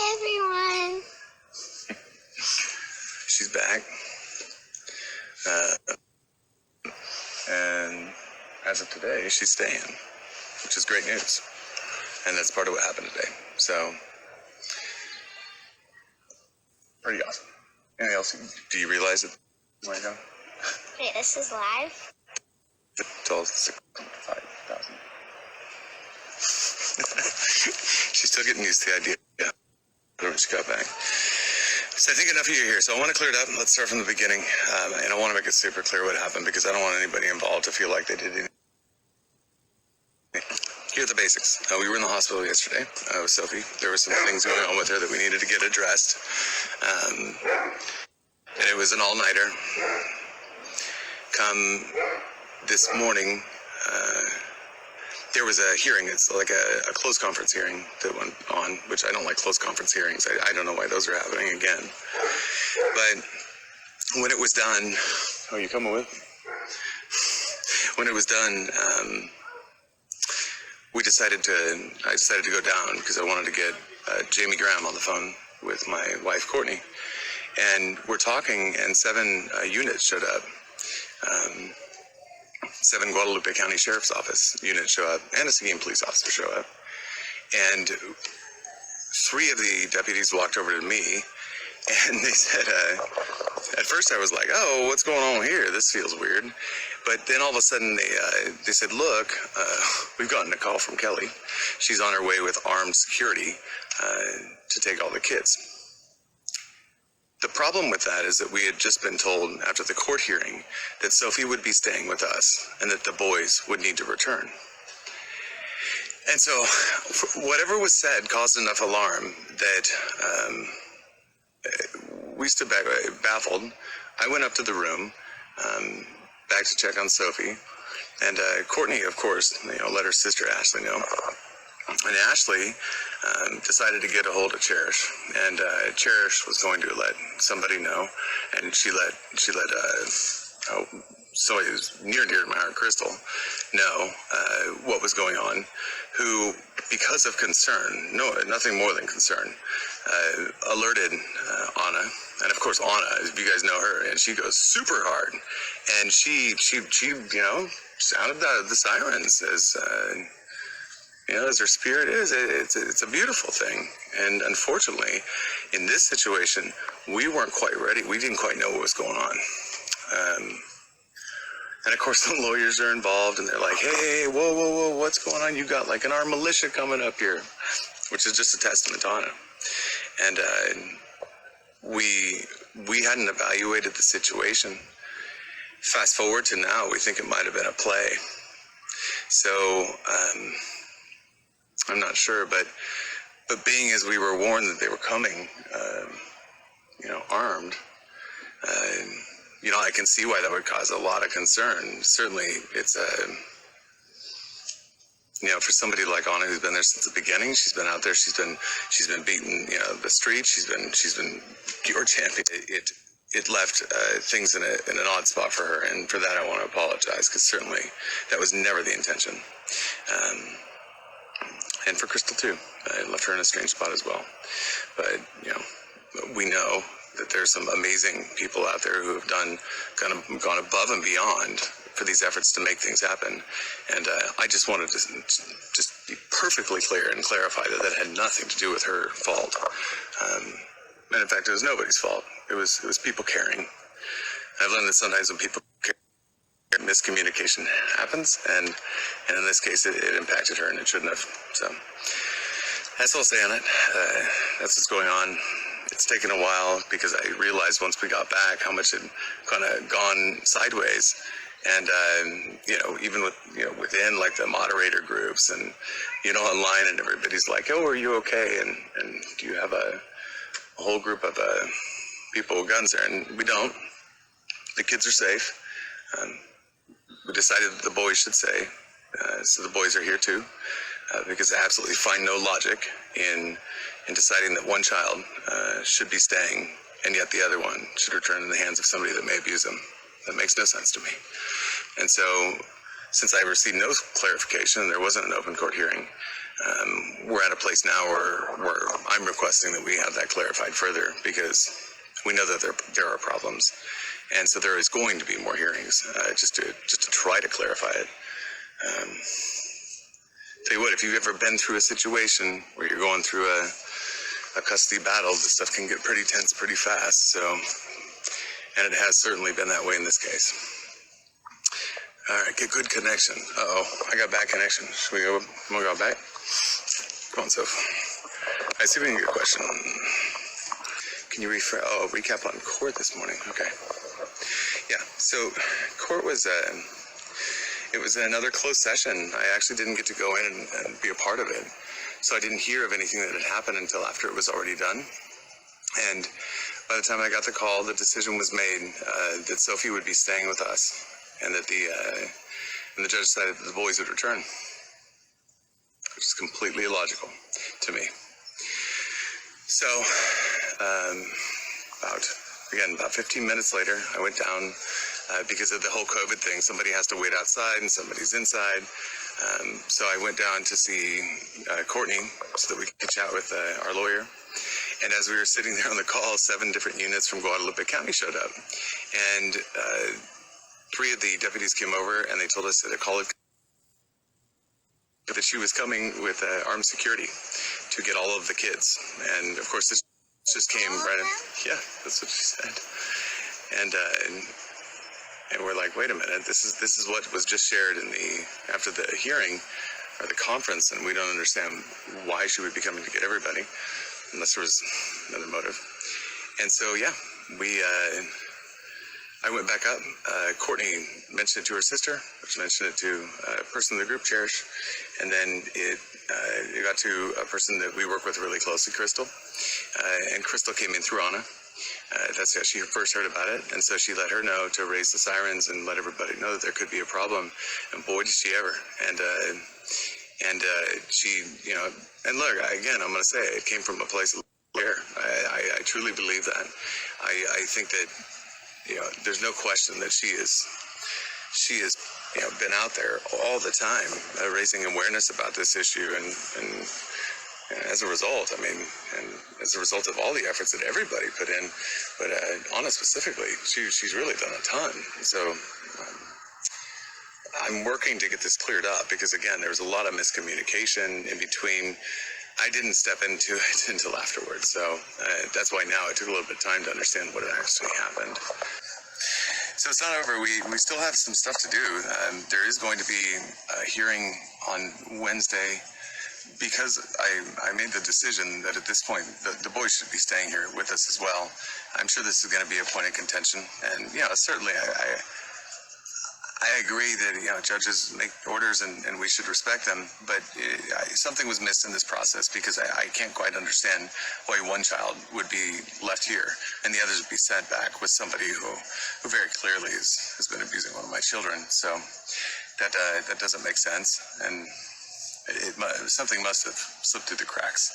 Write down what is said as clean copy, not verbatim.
Hi, everyone. She's back. And as of today, she's staying, which is great news. And that's part of what happened today. So, pretty awesome. Anything else? Do you realize it right now? Wait, this is live? It's all 65,000. She's still getting used to the idea. Yeah. When she got back. So I think enough of you here. So I want to clear it up. Let's start from the beginning. And I want to make it super clear what happened because I don't want anybody involved to feel like they did anything. Here are the basics. We were in the hospital yesterday with Sophie. There were some things going on with her that we needed to get addressed. And it was an all-nighter. Come this morning, there was a hearing. It's like a closed conference hearing that went on, which I don't like closed conference hearings. I don't know why those are happening again. But when it was done, oh, you coming with? When it was done, I decided to go down because I wanted to get Jamie Graham on the phone with my wife, Courtney. And we're talking, and 7 units showed up. 7 Guadalupe County Sheriff's Office units show up, and a Seguin police officer show up. And 3 of the deputies walked over to me, and they said, at first I was like, oh, what's going on here? This feels weird. But then all of a sudden they said, look, we've gotten a call from Kelly. She's on her way with armed security to take all the kids. The problem with that is that we had just been told after the court hearing that Sophie would be staying with us and that the boys would need to return. And so whatever was said caused enough alarm that we stood back baffled. I went up to the room, back to check on Sophie. And Courtney, of course, let her sister Ashley know. And Ashley decided to get a hold of Cherish, and Cherish was going to let somebody know, and she let somebody who's near and dear to my heart, Crystal, know what was going on, who, because of concern, nothing more than concern, alerted Anna. And of course, Anna, if you guys know her, and she goes super hard, and she sounded the sirens as her spirit is. It's a beautiful thing. And unfortunately, in this situation, we weren't quite ready. We didn't quite know what was going on. And of course, the lawyers are involved, and they're like, hey, whoa, what's going on? You got like an armed militia coming up here, which is just a testament to Anna. And we hadn't evaluated the situation. Fast forward to now, we think it might have been a play. So I'm not sure, but being as we were warned that they were coming, armed, I can see why that would cause a lot of concern. Certainly, it's for somebody like Anna who's been there since the beginning. She's been out there. She's been beating the streets. She's been pure champion. It left things in an odd spot for her, and for that I want to apologize because certainly that was never the intention. And for Crystal too, it left her in a strange spot as well. But we know that there's some amazing people out there who have gone above and beyond for these efforts to make things happen. And I just wanted to just be perfectly clear and clarify that had nothing to do with her fault. And in fact, it was nobody's fault. It was people caring. I've learned that sometimes when people care, miscommunication happens, and in this case, it impacted her, and it shouldn't have. So that's all I'll say on it. That's what's going on. It's taken a while because I realized once we got back how much had kind of gone sideways, and even within like the moderator groups and online, and everybody's like, "Oh, are you okay?" And do you have a whole group of people with guns there? And we don't. The kids are safe. We decided that the boys should stay, so the boys are here too, because I absolutely find no logic in deciding that one child should be staying and yet the other one should return in the hands of somebody that may abuse them. That makes no sense to me. And so, since I received no clarification, there wasn't an open court hearing, We're at a place now where I'm requesting that we have that clarified further, because we know that there are problems, and so there is going to be more hearings, just to try to clarify it. Tell you what, if you've ever been through a situation where you're going through a custody battle, this stuff can get pretty tense pretty fast. So, and it has certainly been that way in this case. All right, get good connection. I got bad connection. Should we go? We'll go back. Come on, Soph. I see if we can get a question. Can you recap on court this morning? Okay. Yeah. So, court was it was another closed session. I actually didn't get to go in and be a part of it, so I didn't hear of anything that had happened until after it was already done. And by the time I got the call, the decision was made that Sophie would be staying with us, and that the judge decided that the boys would return, which is completely illogical to me. So, about 15 minutes later, I went down because of the whole COVID thing. Somebody has to wait outside and somebody's inside. So I went down to see Courtney so that we could chat with our lawyer. And as we were sitting there on the call, 7 different units from Guadalupe County showed up. And 3 of the deputies came over and they told us that a call that she was coming with armed security to get all of the kids. And of course, this just came right in. Yeah, that's what she said. And we're like, wait a minute, this is what was just shared after the hearing or the conference, and we don't understand why she would be coming to get everybody unless there was another motive. And so I went back up. Courtney mentioned it to her sister, which mentioned it to a person in the group, Cherish, and then it got to a person that we work with really closely, Crystal, and Crystal came in through Anna. That's how she first heard about it, and so she let her know to raise the sirens and let everybody know that there could be a problem. And boy, did she ever! And she, and look, again, I'm going to say it came from a place of care. I truly believe that. I think that there's no question that she has been out there all the time raising awareness about this issue, and as a result, and as a result of all the efforts that everybody put in, but Anna specifically, she's really done a ton. So I'm working to get this cleared up, because again, there was a lot of miscommunication in between. I didn't step into it until afterwards, so that's why now it took a little bit of time to understand what had actually happened. So it's not over. We still have some stuff to do. There is going to be a hearing on Wednesday, because I made the decision that at this point the boys should be staying here with us as well. I'm sure this is going to be a point of contention, and certainly I agree that judges make orders and we should respect them, but something was missed in this process, because I can't quite understand why one child would be left here and the others would be sent back with somebody who very clearly has been abusing one of my children. So that doesn't make sense, and something must have slipped through the cracks.